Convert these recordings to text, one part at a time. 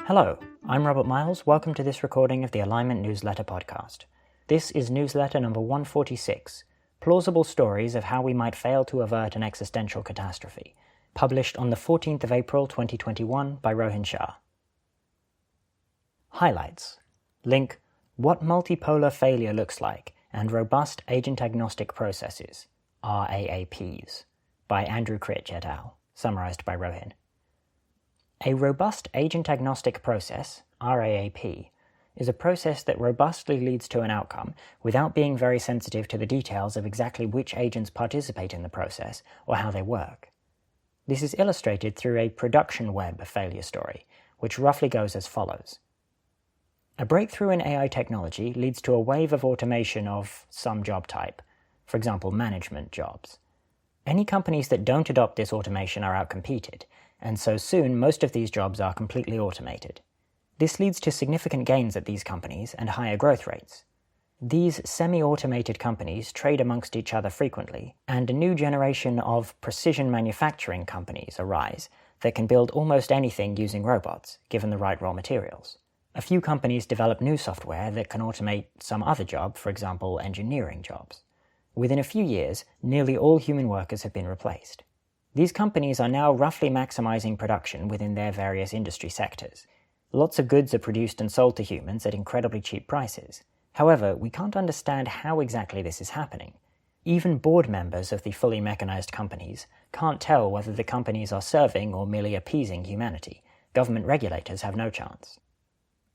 Hello, I'm Robert Miles. Welcome to this recording of the Alignment Newsletter podcast. This is newsletter number 146, Plausible Stories of How We Might Fail to Avert an Existential Catastrophe, published on the 14th of April 2021 by Rohin Shah. Highlights. Link, What Multipolar Failure Looks Like and Robust Agent-Agnostic Processes, RAAPs, by Andrew Critch et al., summarized by Rohin. A robust agent-agnostic process, RAAP, is a process that robustly leads to an outcome without being very sensitive to the details of exactly which agents participate in the process or how they work. This is illustrated through a production web failure story, which roughly goes as follows. A breakthrough in AI technology leads to a wave of automation of some job type, for example, management jobs. Any companies that don't adopt this automation are outcompeted, and so soon most of these jobs are completely automated. This leads to significant gains at these companies and higher growth rates. These semi-automated companies trade amongst each other frequently, and a new generation of precision manufacturing companies arise that can build almost anything using robots, given the right raw materials. A few companies develop new software that can automate some other job, for example, engineering jobs. Within a few years, nearly all human workers have been replaced. These companies are now roughly maximizing production within their various industry sectors. Lots of goods are produced and sold to humans at incredibly cheap prices. However, we can't understand how exactly this is happening. Even board members of the fully mechanized companies can't tell whether the companies are serving or merely appeasing humanity. Government regulators have no chance.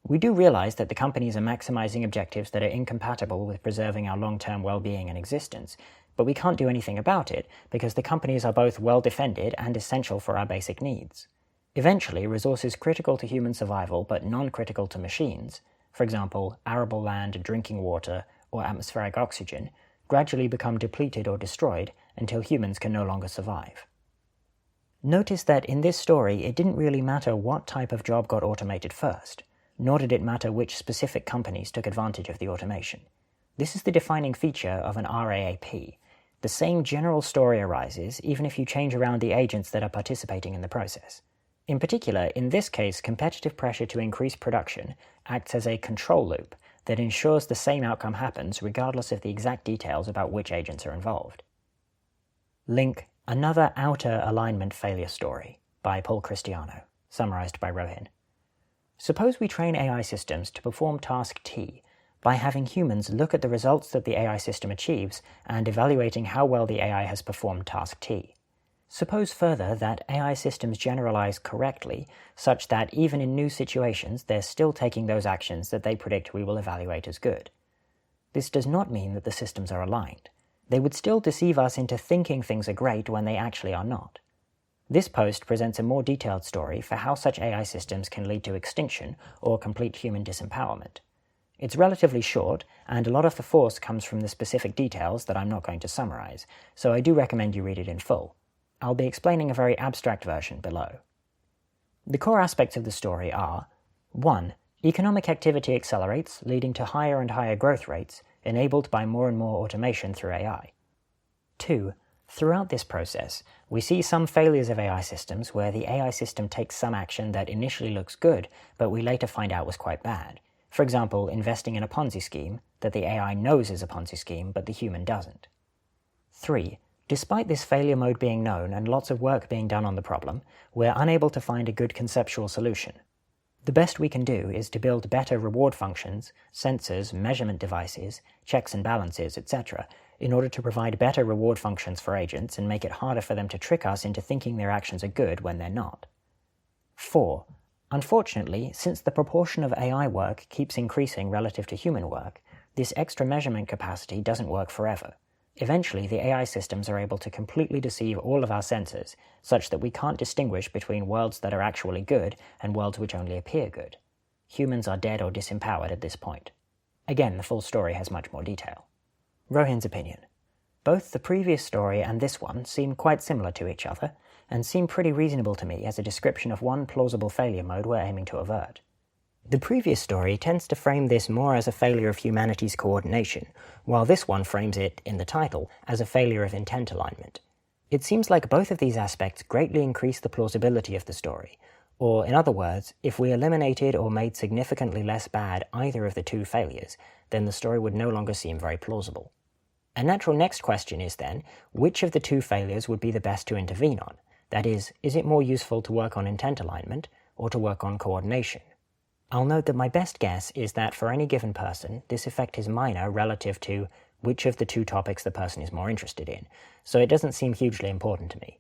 We do realize that the companies are maximizing objectives that are incompatible with preserving our long-term well-being and existence, but we can't do anything about it because the companies are both well-defended and essential for our basic needs. Eventually, resources critical to human survival but non-critical to machines, for example, arable land, drinking water, or atmospheric oxygen, gradually become depleted or destroyed until humans can no longer survive. Notice that in this story, it didn't really matter what type of job got automated first, nor did it matter which specific companies took advantage of the automation. This is the defining feature of an RAAP. The same general story arises even if you change around the agents that are participating in the process. In particular, in this case, competitive pressure to increase production acts as a control loop that ensures the same outcome happens regardless of the exact details about which agents are involved. Link, Another Outer Alignment Failure Story, by Paul Christiano, summarized by Rohin. Suppose we train AI systems to perform task T by having humans look at the results that the AI system achieves and evaluating how well the AI has performed task T. Suppose further that AI systems generalize correctly such that even in new situations they're still taking those actions that they predict we will evaluate as good. This does not mean that the systems are aligned. They would still deceive us into thinking things are great when they actually are not. This post presents a more detailed story for how such AI systems can lead to extinction or complete human disempowerment. It's relatively short, and a lot of the force comes from the specific details that I'm not going to summarize, so I do recommend you read it in full. I'll be explaining a very abstract version below. The core aspects of the story are 1. Economic activity accelerates, leading to higher and higher growth rates, enabled by more and more automation through AI. 2. Throughout this process, we see some failures of AI systems where the AI system takes some action that initially looks good, but we later find out was quite bad. For example, investing in a Ponzi scheme that the AI knows is a Ponzi scheme, but the human doesn't. 3. Despite this failure mode being known and lots of work being done on the problem, we're unable to find a good conceptual solution. The best we can do is to build better reward functions, sensors, measurement devices, checks and balances, etc., in order to provide better reward functions for agents and make it harder for them to trick us into thinking their actions are good when they're not. 4. Unfortunately, since the proportion of AI work keeps increasing relative to human work, this extra measurement capacity doesn't work forever. Eventually, the AI systems are able to completely deceive all of our sensors, such that we can't distinguish between worlds that are actually good and worlds which only appear good. Humans are dead or disempowered at this point. Again, the full story has much more detail. Rohin's opinion. Both the previous story and this one seem quite similar to each other, and seem pretty reasonable to me as a description of one plausible failure mode we're aiming to avert. The previous story tends to frame this more as a failure of humanity's coordination, while this one frames it, in the title, as a failure of intent alignment. It seems like both of these aspects greatly increase the plausibility of the story, Or, in other words, if we eliminated or made significantly less bad either of the two failures, then the story would no longer seem very plausible. A natural next question is then, which of the two failures would be the best to intervene on? That is it more useful to work on intent alignment or to work on coordination? I'll note that my best guess is that for any given person, this effect is minor relative to which of the two topics the person is more interested in, so it doesn't seem hugely important to me.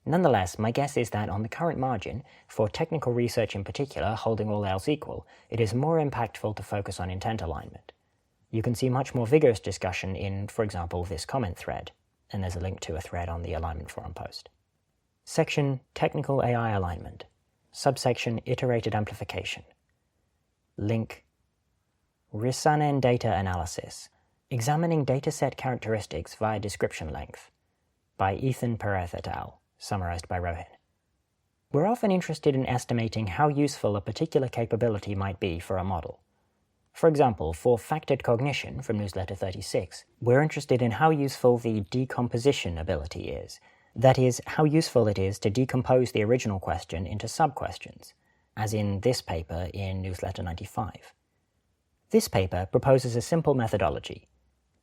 Nonetheless, my guess is that on the current margin, for technical research in particular, holding all else equal, it is more impactful to focus on intent alignment. You can see much more vigorous discussion in, for example, this comment thread, and there's a link to a thread on the Alignment Forum post. Section Technical AI Alignment. Subsection Iterated Amplification. Link Risanen Data Analysis. Examining Dataset Characteristics via Description Length by Ethan Perez et al., summarized by Rohin. We're often interested in estimating how useful a particular capability might be for a model. For example, for Factored Cognition from Newsletter 36, we're interested in how useful the decomposition ability is. That is, how useful it is to decompose the original question into sub-questions, as in this paper in Newsletter 95. This paper proposes a simple methodology.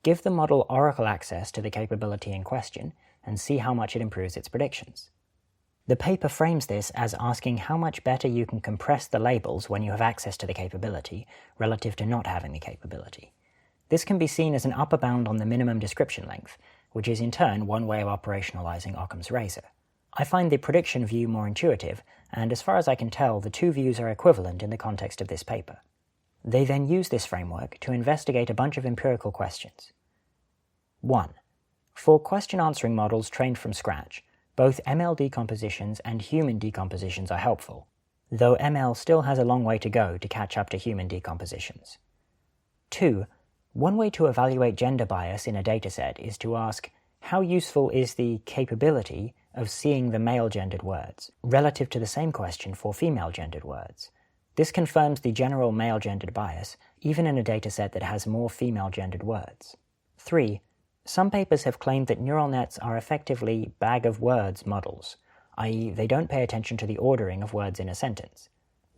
Give the model oracle access to the capability in question and see how much it improves its predictions. The paper frames this as asking how much better you can compress the labels when you have access to the capability relative to not having the capability. This can be seen as an upper bound on the minimum description length, which is in turn one way of operationalizing Occam's razor. I find the prediction view more intuitive, and as far as I can tell, the two views are equivalent in the context of this paper. They then use this framework to investigate a bunch of empirical questions. 1. For question-answering models trained from scratch, both ML decompositions and human decompositions are helpful, though ML still has a long way to go to catch up to human decompositions. 2. One way to evaluate gender bias in a dataset is to ask, how useful is the capability of seeing the male-gendered words, relative to the same question for female-gendered words? This confirms the general male-gendered bias, even in a dataset that has more female-gendered words. 3. Some papers have claimed that neural nets are effectively bag-of-words models, i.e. they don't pay attention to the ordering of words in a sentence.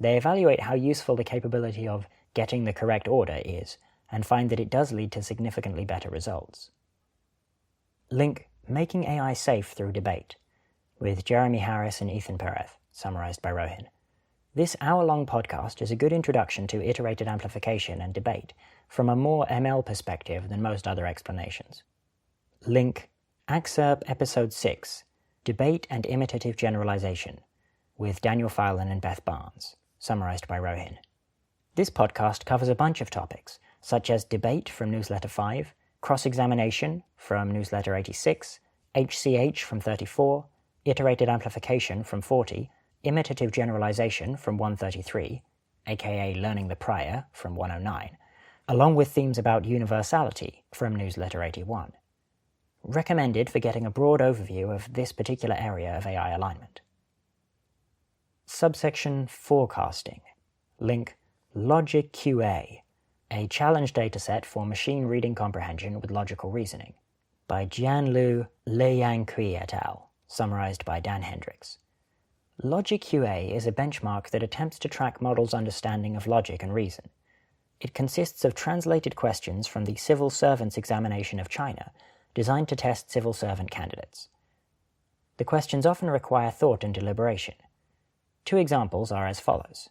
They evaluate how useful the capability of getting the correct order is, and find that it does lead to significantly better results. Link Making AI Safe Through Debate, with Jeremy Harris and Ethan Perez, summarized by Rohin. This hour-long podcast is a good introduction to iterated amplification and debate from a more ML perspective than most other explanations. Link Excerpt Episode 6, Debate and Imitative Generalization, with Daniel Filan and Beth Barnes, summarized by Rohin. This podcast covers a bunch of topics, such as debate from Newsletter 5, cross-examination from Newsletter 86, HCH from 34, iterated amplification from 40, imitative generalization from 133, aka learning the prior from 109, along with themes about universality from Newsletter 81. Recommended for getting a broad overview of this particular area of AI alignment. Subsection Forecasting. Link Logic QA, a challenge dataset for machine reading comprehension with logical reasoning, by Jianlu Liang-Kui et al., summarized by Dan Hendricks. Logic QA is a benchmark that attempts to track models' understanding of logic and reason. It consists of translated questions from the Civil Servants Examination of China, designed to test civil servant candidates. The questions often require thought and deliberation. Two examples are as follows.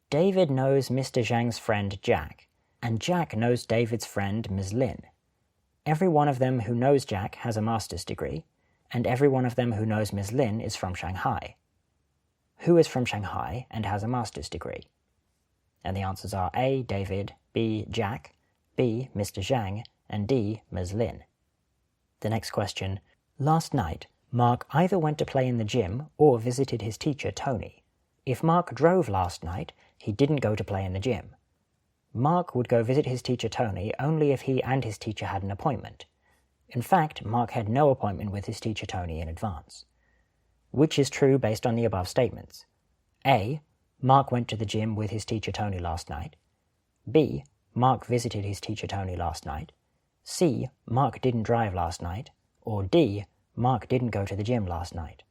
David knows Mr. Zhang's friend Jack, and Jack knows David's friend Ms. Lin. Every one of them who knows Jack has a master's degree, and every one of them who knows Ms. Lin is from Shanghai. Who is from Shanghai and has a master's degree? And the answers are A. David, B. Jack, B. Mr. Zhang, and D. Ms. Lin. The next question. Last night, Mark either went to play in the gym or visited his teacher Tony. If Mark drove last night, he didn't go to play in the gym. Mark would go visit his teacher Tony only if he and his teacher had an appointment. In fact, Mark had no appointment with his teacher Tony in advance. Which is true based on the above statements? A. Mark went to the gym with his teacher Tony last night. B. Mark visited his teacher Tony last night. C. Mark didn't drive last night. Or D. Mark didn't go to the gym last night.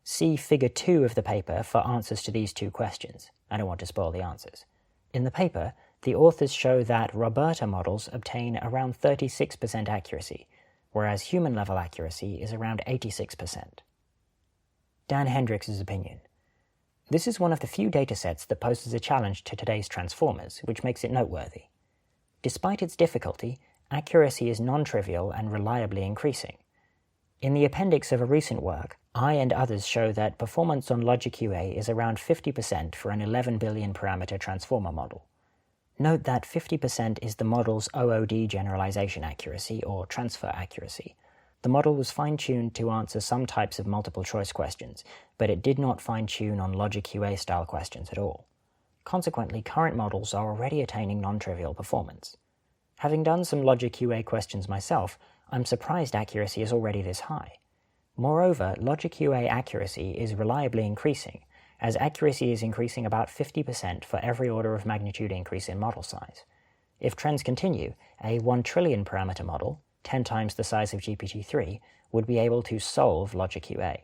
See Figure 2 of the paper for answers to these two questions. I don't want to spoil the answers. In the paper, the authors show that Roberta models obtain around 36% accuracy, whereas human-level accuracy is around 86%. Dan Hendricks' opinion. This is one of the few datasets that poses a challenge to today's transformers, which makes it noteworthy. Despite its difficulty, accuracy is non-trivial and reliably increasing. In the appendix of a recent work, I and others show that performance on LogicQA is around 50% for an 11 billion parameter transformer model. Note that 50% is the model's OOD generalization accuracy, or transfer accuracy. The model was fine-tuned to answer some types of multiple-choice questions, but it did not fine-tune on LogicQA-style questions at all. Consequently, current models are already attaining non-trivial performance. Having done some LogicQA questions myself, I'm surprised accuracy is already this high. Moreover, LogicQA accuracy is reliably increasing, as accuracy is increasing about 50% for every order of magnitude increase in model size. If trends continue, a 1 trillion parameter model, 10 times the size of GPT-3, would be able to solve LogicQA.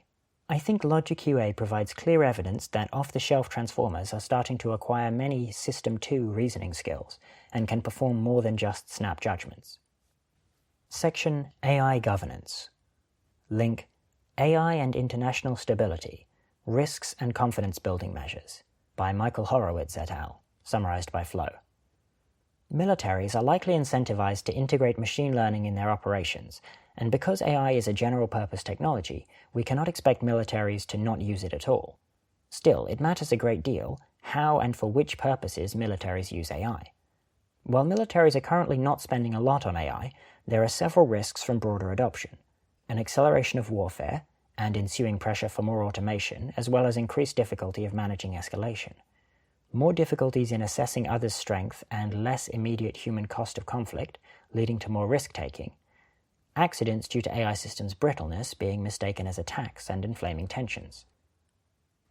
I think LogicQA provides clear evidence that off-the-shelf transformers are starting to acquire many System 2 reasoning skills and can perform more than just snap judgments. Section AI Governance. Link AI and International Stability, Risks and Confidence Building Measures by Michael Horowitz et al., summarized by Flo. Militaries are likely incentivized to integrate machine learning in their operations, and because AI is a general-purpose technology, we cannot expect militaries to not use it at all. Still, it matters a great deal how and for which purposes militaries use AI. While militaries are currently not spending a lot on AI, there are several risks from broader adoption: an acceleration of warfare and ensuing pressure for more automation, as well as increased difficulty of managing escalation. More difficulties in assessing others' strength and less immediate human cost of conflict, leading to more risk-taking. Accidents due to AI systems' brittleness being mistaken as attacks and inflaming tensions.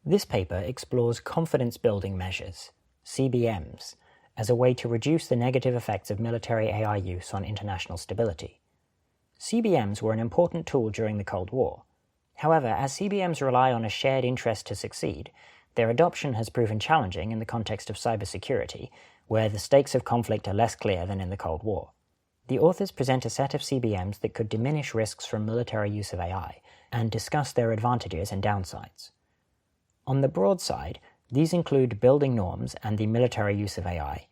This paper explores confidence-building measures, CBMs, as a way to reduce the negative effects of military AI use on international stability. CBMs were an important tool during the Cold War. However, as CBMs rely on a shared interest to succeed, their adoption has proven challenging in the context of cybersecurity, where the stakes of conflict are less clear than in the Cold War. The authors present a set of CBMs that could diminish risks from military use of AI and discuss their advantages and downsides. On the broad side, these include building norms and the military use of AI,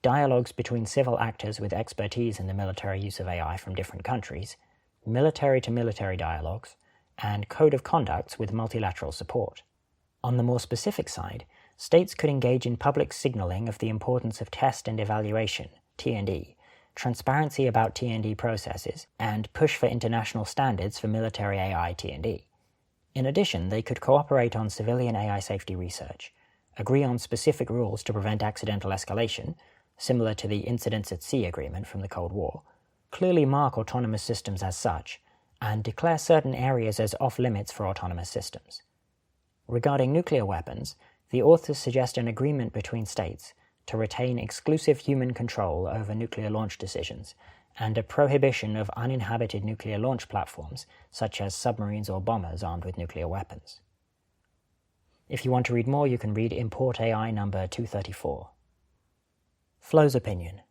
dialogues between civil actors with expertise in the military use of AI from different countries, military-to-military dialogues, and code of conducts with multilateral support. On the more specific side, states could engage in public signaling of the importance of test and evaluation, T&E, transparency about T&E processes, and push for international standards for military AI T&E. In addition, they could cooperate on civilian AI safety research, agree on specific rules to prevent accidental escalation, similar to the Incidents at Sea agreement from the Cold War, clearly mark autonomous systems as such, and declare certain areas as off-limits for autonomous systems. Regarding nuclear weapons, the authors suggest an agreement between states to retain exclusive human control over nuclear launch decisions, and a prohibition of uninhabited nuclear launch platforms, such as submarines or bombers armed with nuclear weapons. If you want to read more, you can read Import AI number 234. Flo's opinion.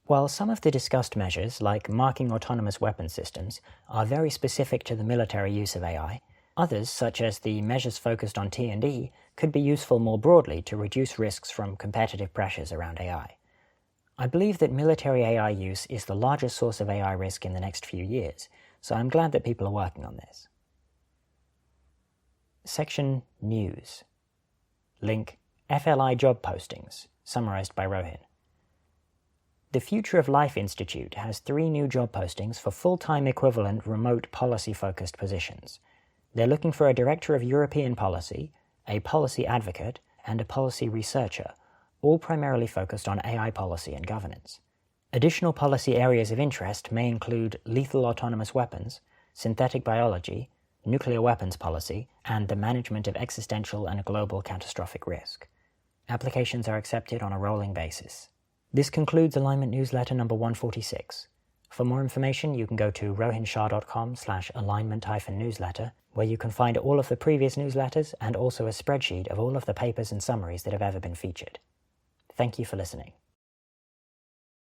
While some of the discussed measures, like marking autonomous weapon systems, are very specific to the military use of AI, others, such as the measures focused on T&E, could be useful more broadly to reduce risks from competitive pressures around AI. I believe that military AI use is the largest source of AI risk in the next few years, so I'm glad that people are working on this. Section News. Link FLI job postings, summarized by Rohin. The Future of Life Institute has 3 new job postings for full-time equivalent remote policy-focused positions. They're looking for a Director of European Policy, a Policy Advocate, and a Policy Researcher, all primarily focused on AI policy and governance. Additional policy areas of interest may include lethal autonomous weapons, synthetic biology, nuclear weapons policy, and the management of existential and global catastrophic risk. Applications are accepted on a rolling basis. This concludes Alignment Newsletter number 146. For more information, you can go to rohinshah.com/alignment-newsletter, where you can find all of the previous newsletters and also a spreadsheet of all of the papers and summaries that have ever been featured. Thank you for listening.